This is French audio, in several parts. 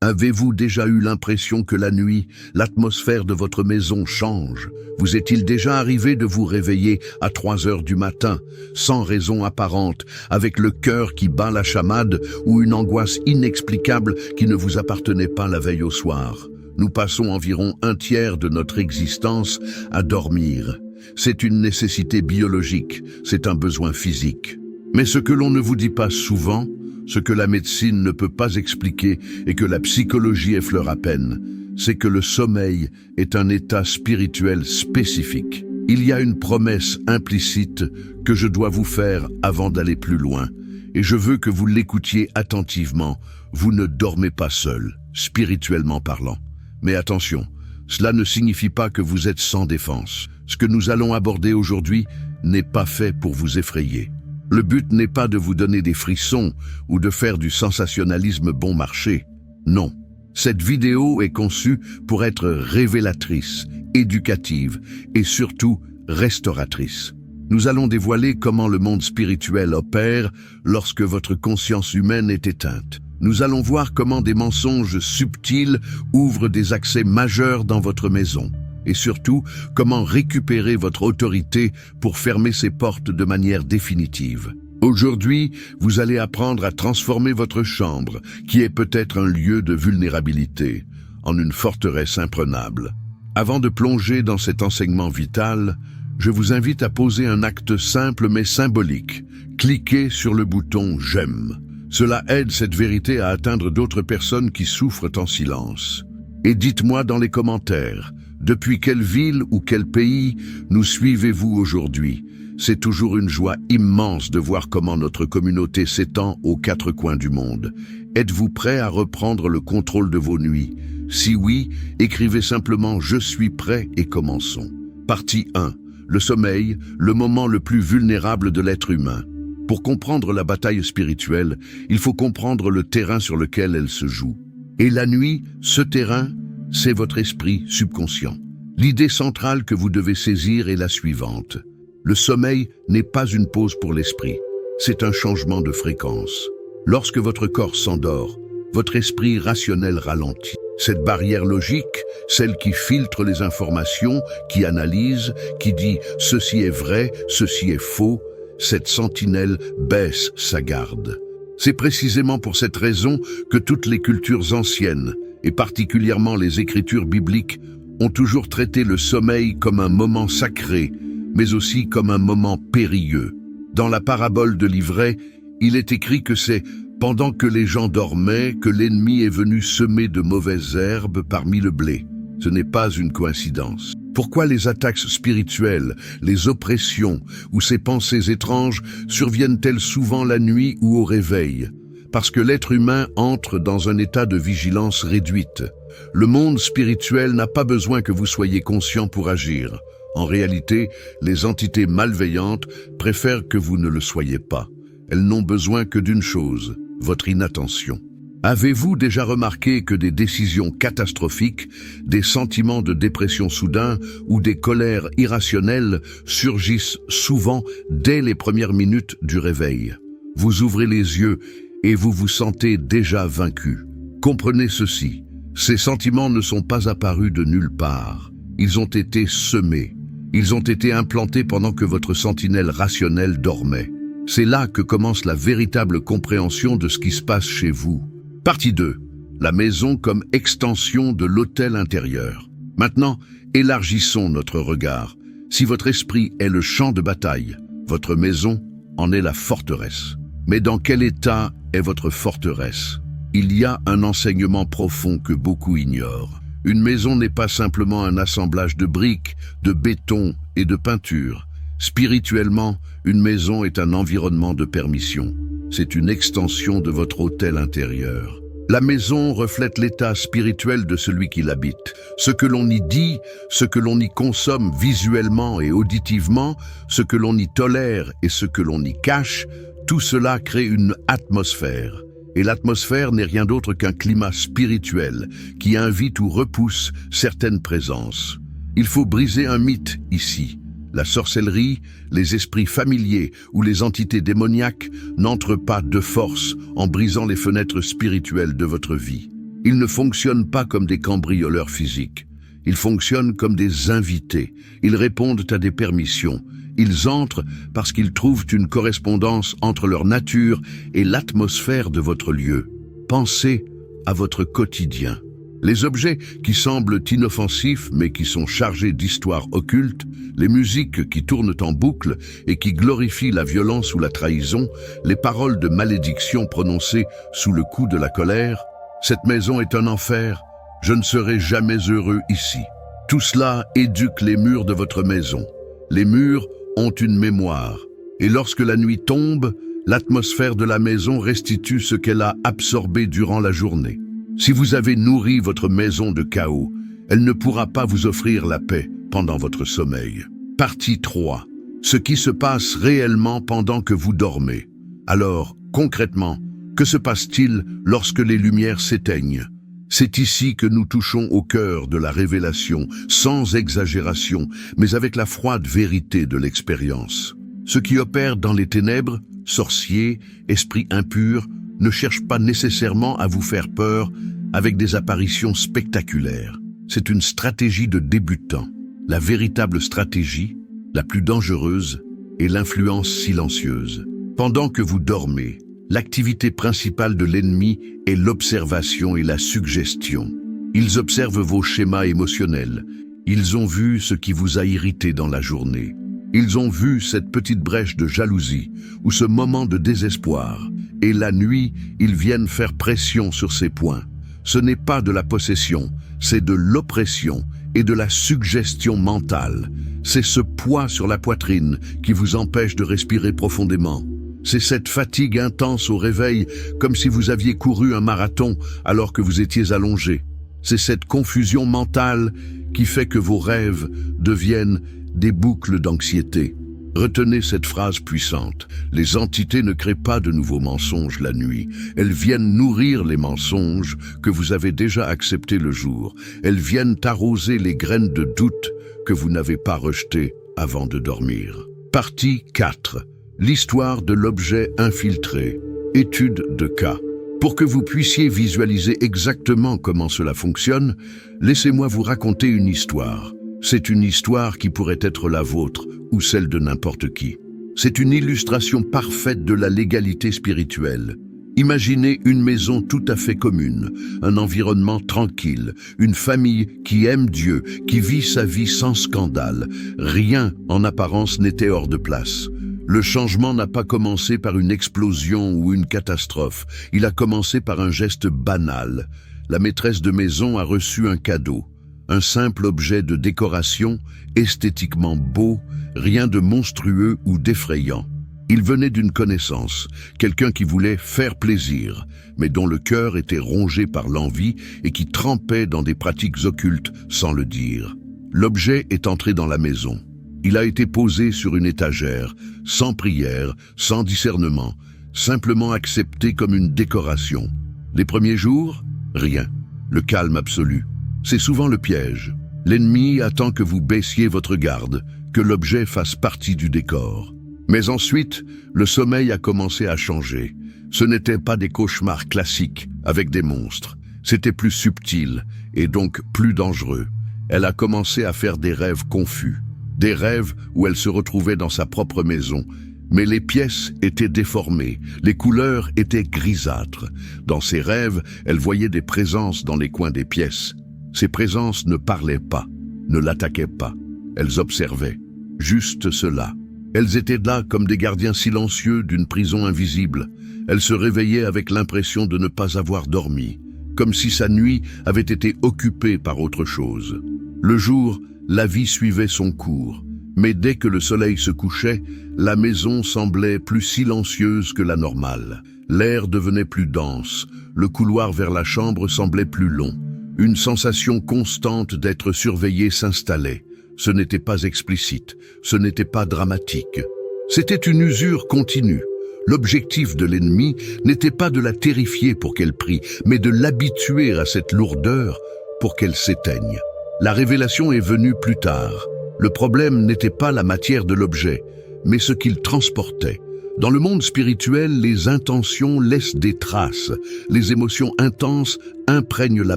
Avez-vous déjà eu l'impression que la nuit, l'atmosphère de votre maison change? Vous est-il déjà arrivé de vous réveiller à 3 heures du matin, sans raison apparente, avec le cœur qui bat la chamade ou une angoisse inexplicable qui ne vous appartenait pas la veille au soir? Nous passons environ un tiers de notre existence à dormir. C'est une nécessité biologique, c'est un besoin physique. Mais ce que l'on ne vous dit pas souvent, ce que la médecine ne peut pas expliquer et que la psychologie effleure à peine, c'est que le sommeil est un état spirituel spécifique. Il y a une promesse implicite que je dois vous faire avant d'aller plus loin, et je veux que vous l'écoutiez attentivement. Vous ne dormez pas seul, spirituellement parlant. Mais attention, cela ne signifie pas que vous êtes sans défense. Ce que nous allons aborder aujourd'hui n'est pas fait pour vous effrayer. Le but n'est pas de vous donner des frissons ou de faire du sensationnalisme bon marché. Non. Cette vidéo est conçue pour être révélatrice, éducative et surtout restauratrice. Nous allons dévoiler comment le monde spirituel opère lorsque votre conscience humaine est éteinte. Nous allons voir comment des mensonges subtils ouvrent des accès majeurs dans votre maison. Et surtout, comment récupérer votre autorité pour fermer ces portes de manière définitive. Aujourd'hui, vous allez apprendre à transformer votre chambre, qui est peut-être un lieu de vulnérabilité, en une forteresse imprenable. Avant de plonger dans cet enseignement vital, je vous invite à poser un acte simple mais symbolique. Cliquez sur le bouton « J'aime ». Cela aide cette vérité à atteindre d'autres personnes qui souffrent en silence. Et dites-moi dans les commentaires, depuis quelle ville ou quel pays nous suivez-vous aujourd'hui? C'est toujours une joie immense de voir comment notre communauté s'étend aux 4 coins du monde. Êtes-vous prêt à reprendre le contrôle de vos nuits? Si oui, écrivez simplement « Je suis prêt » et commençons. Partie 1. Le sommeil, le moment le plus vulnérable de l'être humain. Pour comprendre la bataille spirituelle, il faut comprendre le terrain sur lequel elle se joue. Et la nuit, ce terrain, c'est votre esprit subconscient. L'idée centrale que vous devez saisir est la suivante. Le sommeil n'est pas une pause pour l'esprit, c'est un changement de fréquence. Lorsque votre corps s'endort, votre esprit rationnel ralentit. Cette barrière logique, celle qui filtre les informations, qui analyse, qui dit « ceci est vrai, ceci est faux », cette sentinelle baisse sa garde. C'est précisément pour cette raison que toutes les cultures anciennes, et particulièrement les écritures bibliques, ont toujours traité le sommeil comme un moment sacré, mais aussi comme un moment périlleux. Dans la parabole de l'ivraie, il est écrit que c'est pendant que les gens dormaient que l'ennemi est venu semer de mauvaises herbes parmi le blé. Ce n'est pas une coïncidence. Pourquoi les attaques spirituelles, les oppressions ou ces pensées étranges surviennent-elles souvent la nuit ou au réveil? Parce que l'être humain entre dans un état de vigilance réduite. Le monde spirituel n'a pas besoin que vous soyez conscient pour agir. En réalité, les entités malveillantes préfèrent que vous ne le soyez pas. Elles n'ont besoin que d'une chose, votre inattention. Avez-vous déjà remarqué que des décisions catastrophiques, des sentiments de dépression soudains ou des colères irrationnelles surgissent souvent dès les premières minutes du réveil? Vous ouvrez les yeux et vous vous sentez déjà vaincu. Comprenez ceci, ces sentiments ne sont pas apparus de nulle part. Ils ont été semés. Ils ont été implantés pendant que votre sentinelle rationnelle dormait. C'est là que commence la véritable compréhension de ce qui se passe chez vous. Partie 2. La maison comme extension de l'hôtel intérieur. Maintenant, élargissons notre regard. Si votre esprit est le champ de bataille, votre maison en est la forteresse. Mais dans quel état est votre forteresse? Il y a un enseignement profond que beaucoup ignorent. Une maison n'est pas simplement un assemblage de briques, de béton et de peinture. Spirituellement, une maison est un environnement de permission. C'est une extension de votre hôtel intérieur. La maison reflète l'état spirituel de celui qui l'habite. Ce que l'on y dit, ce que l'on y consomme visuellement et auditivement, ce que l'on y tolère et ce que l'on y cache, tout cela crée une atmosphère. Et l'atmosphère n'est rien d'autre qu'un climat spirituel qui invite ou repousse certaines présences. Il faut briser un mythe ici. La sorcellerie, les esprits familiers ou les entités démoniaques n'entrent pas de force en brisant les fenêtres spirituelles de votre vie. Ils ne fonctionnent pas comme des cambrioleurs physiques. Ils fonctionnent comme des invités. Ils répondent à des permissions. Ils entrent parce qu'ils trouvent une correspondance entre leur nature et l'atmosphère de votre lieu. Pensez à votre quotidien. Les objets qui semblent inoffensifs mais qui sont chargés d'histoires occultes, les musiques qui tournent en boucle et qui glorifient la violence ou la trahison, les paroles de malédiction prononcées sous le coup de la colère. Cette maison est un enfer, je ne serai jamais heureux ici. Tout cela éduque les murs de votre maison. Les murs ont une mémoire, et lorsque la nuit tombe, l'atmosphère de la maison restitue ce qu'elle a absorbé durant la journée. Si vous avez nourri votre maison de chaos, elle ne pourra pas vous offrir la paix pendant votre sommeil. Partie 3. Ce qui se passe réellement pendant que vous dormez. Alors, concrètement, que se passe-t-il lorsque les lumières s'éteignent? C'est ici que nous touchons au cœur de la révélation, sans exagération, mais avec la froide vérité de l'expérience. Ce qui opère dans les ténèbres, sorciers, esprits impurs, ne cherchent pas nécessairement à vous faire peur avec des apparitions spectaculaires. C'est une stratégie de débutant. La véritable stratégie, la plus dangereuse, est l'influence silencieuse. Pendant que vous dormez, l'activité principale de l'ennemi est l'observation et la suggestion. Ils observent vos schémas émotionnels. Ils ont vu ce qui vous a irrité dans la journée. Ils ont vu cette petite brèche de jalousie ou ce moment de désespoir. Et la nuit, ils viennent faire pression sur ces points. Ce n'est pas de la possession, c'est de l'oppression et de la suggestion mentale. C'est ce poids sur la poitrine qui vous empêche de respirer profondément. C'est cette fatigue intense au réveil, comme si vous aviez couru un marathon alors que vous étiez allongé. C'est cette confusion mentale qui fait que vos rêves deviennent des boucles d'anxiété. Retenez cette phrase puissante. Les entités ne créent pas de nouveaux mensonges la nuit. Elles viennent nourrir les mensonges que vous avez déjà acceptés le jour. Elles viennent arroser les graines de doute que vous n'avez pas rejetées avant de dormir. Partie 4. L'histoire de l'objet infiltré. Étude de cas. Pour que vous puissiez visualiser exactement comment cela fonctionne, laissez-moi vous raconter une histoire. C'est une histoire qui pourrait être la vôtre ou celle de n'importe qui. C'est une illustration parfaite de la légalité spirituelle. Imaginez une maison tout à fait commune, un environnement tranquille, une famille qui aime Dieu, qui vit sa vie sans scandale. Rien, en apparence, n'était hors de place. Le changement n'a pas commencé par une explosion ou une catastrophe. Il a commencé par un geste banal. La maîtresse de maison a reçu un cadeau. Un simple objet de décoration, esthétiquement beau, rien de monstrueux ou d'effrayant. Il venait d'une connaissance, quelqu'un qui voulait faire plaisir, mais dont le cœur était rongé par l'envie et qui trempait dans des pratiques occultes sans le dire. L'objet est entré dans la maison. Il a été posé sur une étagère, sans prière, sans discernement, simplement accepté comme une décoration. Les premiers jours, rien. Le calme absolu. C'est souvent le piège. L'ennemi attend que vous baissiez votre garde, que l'objet fasse partie du décor. Mais ensuite, le sommeil a commencé à changer. Ce n'étaient pas des cauchemars classiques avec des monstres. C'était plus subtil et donc plus dangereux. Elle a commencé à faire des rêves confus. Des rêves où elle se retrouvait dans sa propre maison. Mais les pièces étaient déformées, les couleurs étaient grisâtres. Dans ses rêves, elle voyait des présences dans les coins des pièces. Ces présences ne parlaient pas, ne l'attaquaient pas. Elles observaient. Juste cela. Elles étaient là comme des gardiens silencieux d'une prison invisible. Elle se réveillait avec l'impression de ne pas avoir dormi, comme si sa nuit avait été occupée par autre chose. Le jour, la vie suivait son cours, mais dès que le soleil se couchait, la maison semblait plus silencieuse que la normale. L'air devenait plus dense, le couloir vers la chambre semblait plus long. Une sensation constante d'être surveillée s'installait. Ce n'était pas explicite, ce n'était pas dramatique. C'était une usure continue. L'objectif de l'ennemi n'était pas de la terrifier pour qu'elle prie, mais de l'habituer à cette lourdeur pour qu'elle s'éteigne. La révélation est venue plus tard. Le problème n'était pas la matière de l'objet, mais ce qu'il transportait. Dans le monde spirituel, les intentions laissent des traces. Les émotions intenses imprègnent la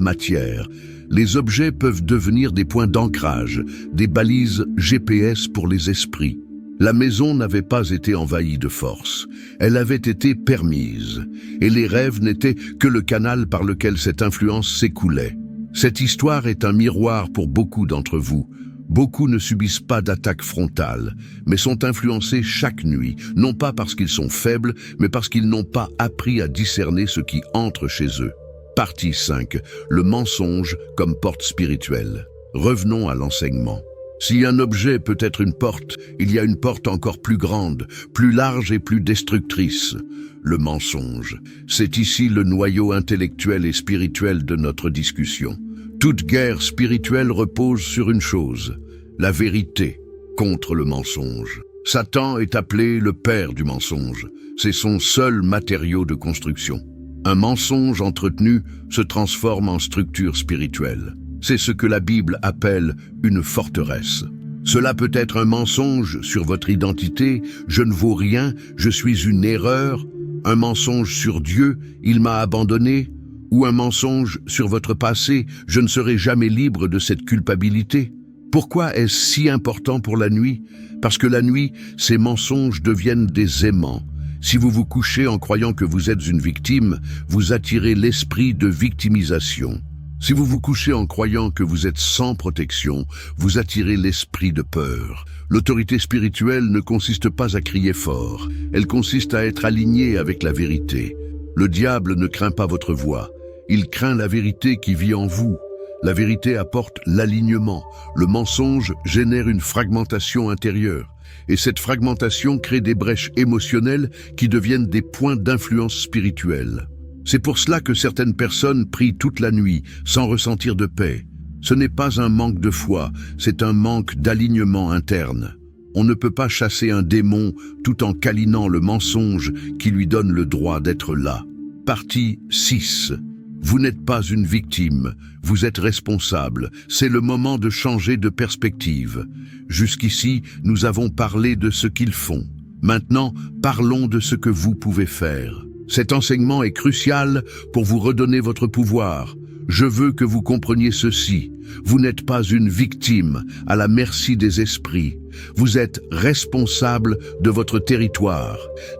matière. Les objets peuvent devenir des points d'ancrage, des balises GPS pour les esprits. La maison n'avait pas été envahie de force. Elle avait été permise. Et les rêves n'étaient que le canal par lequel cette influence s'écoulait. Cette histoire est un miroir pour beaucoup d'entre vous. Beaucoup ne subissent pas d'attaque frontale, mais sont influencés chaque nuit, non pas parce qu'ils sont faibles, mais parce qu'ils n'ont pas appris à discerner ce qui entre chez eux. Partie 5. Le mensonge comme porte spirituelle. Revenons à l'enseignement. Si un objet peut être une porte, il y a une porte encore plus grande, plus large et plus destructrice. Le mensonge. C'est ici le noyau intellectuel et spirituel de notre discussion. Toute guerre spirituelle repose sur une chose, la vérité contre le mensonge. Satan est appelé le père du mensonge. C'est son seul matériau de construction. Un mensonge entretenu se transforme en structure spirituelle. C'est ce que la Bible appelle une forteresse. Cela peut être un mensonge sur votre identité, je ne vaux rien, je suis une erreur, un mensonge sur Dieu, il m'a abandonné, ou un mensonge sur votre passé, je ne serai jamais libre de cette culpabilité. Pourquoi est-ce si important pour la nuit? Parce que la nuit, ces mensonges deviennent des aimants. Si vous vous couchez en croyant que vous êtes une victime, vous attirez l'esprit de victimisation. Si vous vous couchez en croyant que vous êtes sans protection, vous attirez l'esprit de peur. L'autorité spirituelle ne consiste pas à crier fort, elle consiste à être alignée avec la vérité. Le diable ne craint pas votre voix. Il craint la vérité qui vit en vous. La vérité apporte l'alignement. Le mensonge génère une fragmentation intérieure. Et cette fragmentation crée des brèches émotionnelles qui deviennent des points d'influence spirituelle. C'est pour cela que certaines personnes prient toute la nuit, sans ressentir de paix. Ce n'est pas un manque de foi, c'est un manque d'alignement interne. On ne peut pas chasser un démon tout en câlinant le mensonge qui lui donne le droit d'être là. Partie 6. Vous n'êtes pas une victime, vous êtes responsable. C'est le moment de changer de perspective. Jusqu'ici, nous avons parlé de ce qu'ils font. Maintenant, parlons de ce que vous pouvez faire. Cet enseignement est crucial pour vous redonner votre pouvoir. Je veux que vous compreniez ceci. Vous n'êtes pas une victime à la merci des esprits. Vous êtes responsable de votre territoire.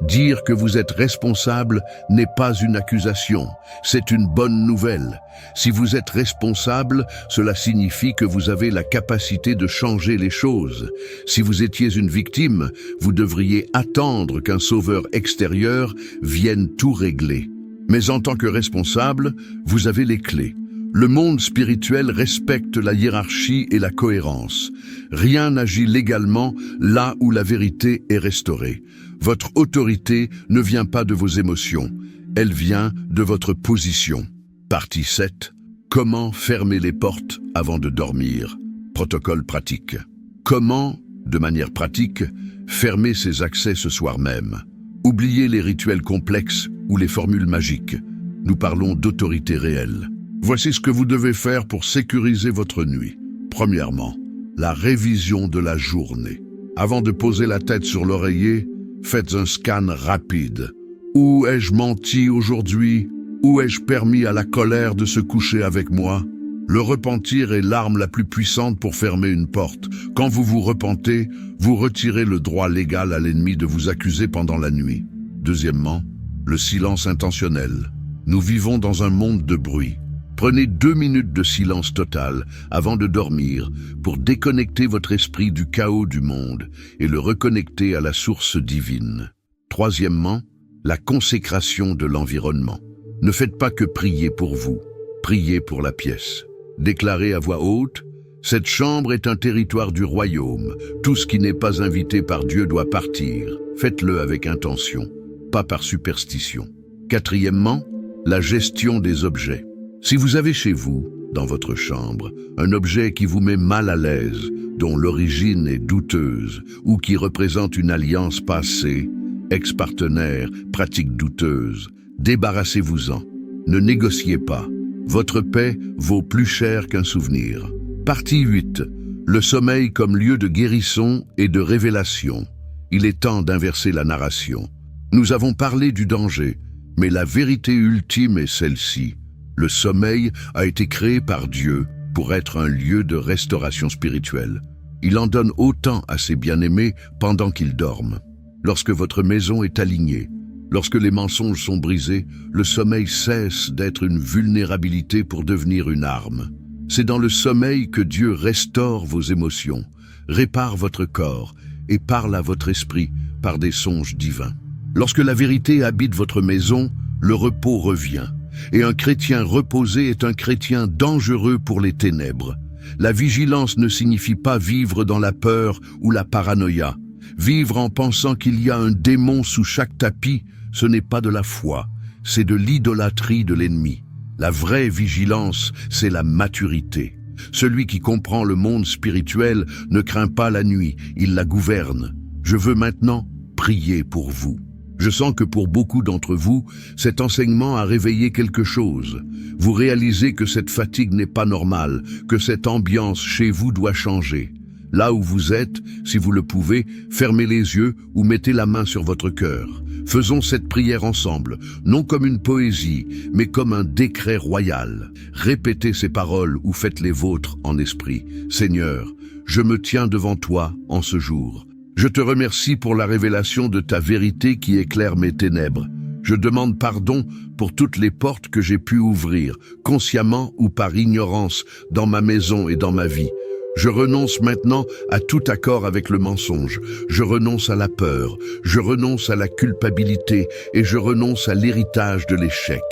Dire que vous êtes responsable n'est pas une accusation, c'est une bonne nouvelle. Si vous êtes responsable, cela signifie que vous avez la capacité de changer les choses. Si vous étiez une victime, vous devriez attendre qu'un sauveur extérieur vienne tout régler. Mais en tant que responsable, vous avez les clés. Le monde spirituel respecte la hiérarchie et la cohérence. Rien n'agit légalement là où la vérité est restaurée. Votre autorité ne vient pas de vos émotions, elle vient de votre position. Partie 7. Comment fermer les portes avant de dormir? Protocole pratique. Comment, de manière pratique, fermer ses accès ce soir même? Oubliez les rituels complexes ou les formules magiques. Nous parlons d'autorité réelle. Voici ce que vous devez faire pour sécuriser votre nuit. Premièrement, la révision de la journée. Avant de poser la tête sur l'oreiller, faites un scan rapide. Où ai-je menti aujourd'hui? Où ai-je permis à la colère de se coucher avec moi? Le repentir est l'arme la plus puissante pour fermer une porte. Quand vous vous repentez, vous retirez le droit légal à l'ennemi de vous accuser pendant la nuit. Deuxièmement, le silence intentionnel. Nous vivons dans un monde de bruit. Prenez 2 minutes de silence total avant de dormir pour déconnecter votre esprit du chaos du monde et le reconnecter à la source divine. Troisièmement, la consécration de l'environnement. Ne faites pas que prier pour vous, priez pour la pièce. Déclarez à voix haute, « Cette chambre est un territoire du royaume. Tout ce qui n'est pas invité par Dieu doit partir. » Faites-le avec intention, pas par superstition. Quatrièmement, la gestion des objets. Si vous avez chez vous, dans votre chambre, un objet qui vous met mal à l'aise, dont l'origine est douteuse, ou qui représente une alliance passée, ex-partenaire, pratique douteuse, débarrassez-vous-en. Ne négociez pas. Votre paix vaut plus cher qu'un souvenir. Partie 8. Le sommeil comme lieu de guérison et de révélation. Il est temps d'inverser la narration. Nous avons parlé du danger, mais la vérité ultime est celle-ci. Le sommeil a été créé par Dieu pour être un lieu de restauration spirituelle. Il en donne autant à ses bien-aimés pendant qu'ils dorment. Lorsque votre maison est alignée, lorsque les mensonges sont brisés, le sommeil cesse d'être une vulnérabilité pour devenir une arme. C'est dans le sommeil que Dieu restaure vos émotions, répare votre corps et parle à votre esprit par des songes divins. Lorsque la vérité habite votre maison, le repos revient. Et un chrétien reposé est un chrétien dangereux pour les ténèbres. La vigilance ne signifie pas vivre dans la peur ou la paranoïa. Vivre en pensant qu'il y a un démon sous chaque tapis, ce n'est pas de la foi, c'est de l'idolâtrie de l'ennemi. La vraie vigilance, c'est la maturité. Celui qui comprend le monde spirituel ne craint pas la nuit, il la gouverne. Je veux maintenant prier pour vous. Je sens que pour beaucoup d'entre vous, cet enseignement a réveillé quelque chose. Vous réalisez que cette fatigue n'est pas normale, que cette ambiance chez vous doit changer. Là où vous êtes, si vous le pouvez, fermez les yeux ou mettez la main sur votre cœur. Faisons cette prière ensemble, non comme une poésie, mais comme un décret royal. Répétez ces paroles ou faites les vôtres en esprit. Seigneur, je me tiens devant toi en ce jour. Je te remercie pour la révélation de ta vérité qui éclaire mes ténèbres. Je demande pardon pour toutes les portes que j'ai pu ouvrir, consciemment ou par ignorance, dans ma maison et dans ma vie. Je renonce maintenant à tout accord avec le mensonge. Je renonce à la peur, je renonce à la culpabilité et je renonce à l'héritage de l'échec.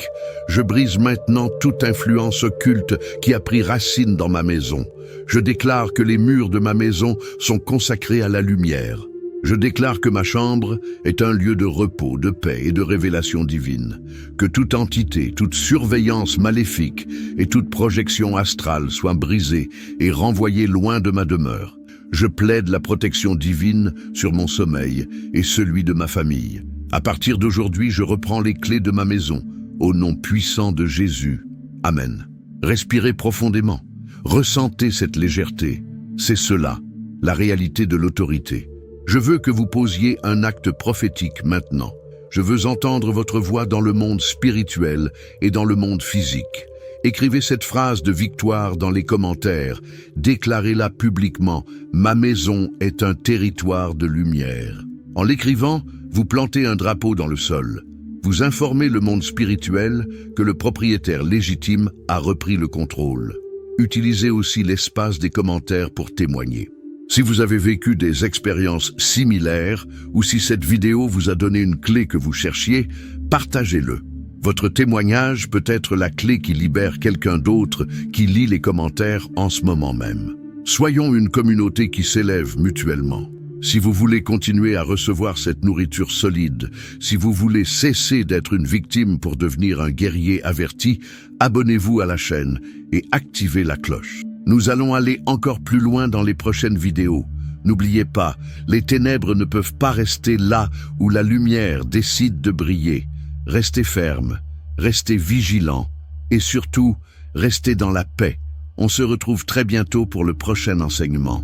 Je brise maintenant toute influence occulte qui a pris racine dans ma maison. Je déclare que les murs de ma maison sont consacrés à la lumière. Je déclare que ma chambre est un lieu de repos, de paix et de révélation divine. Que toute entité, toute surveillance maléfique et toute projection astrale soient brisées et renvoyées loin de ma demeure. Je plaide la protection divine sur mon sommeil et celui de ma famille. À partir d'aujourd'hui, je reprends les clés de ma maison, au nom puissant de Jésus. Amen. Respirez profondément. Ressentez cette légèreté. C'est cela, la réalité de l'autorité. Je veux que vous posiez un acte prophétique maintenant. Je veux entendre votre voix dans le monde spirituel et dans le monde physique. Écrivez cette phrase de victoire dans les commentaires. Déclarez-la publiquement. Ma maison est un territoire de lumière. En l'écrivant, vous plantez un drapeau dans le sol. Vous informez le monde spirituel que le propriétaire légitime a repris le contrôle. Utilisez aussi l'espace des commentaires pour témoigner. Si vous avez vécu des expériences similaires ou si cette vidéo vous a donné une clé que vous cherchiez, partagez-le. Votre témoignage peut être la clé qui libère quelqu'un d'autre qui lit les commentaires en ce moment même. Soyons une communauté qui s'élève mutuellement. Si vous voulez continuer à recevoir cette nourriture solide, si vous voulez cesser d'être une victime pour devenir un guerrier averti, abonnez-vous à la chaîne et activez la cloche. Nous allons aller encore plus loin dans les prochaines vidéos. N'oubliez pas, les ténèbres ne peuvent pas rester là où la lumière décide de briller. Restez ferme, restez vigilant et surtout, restez dans la paix. On se retrouve très bientôt pour le prochain enseignement.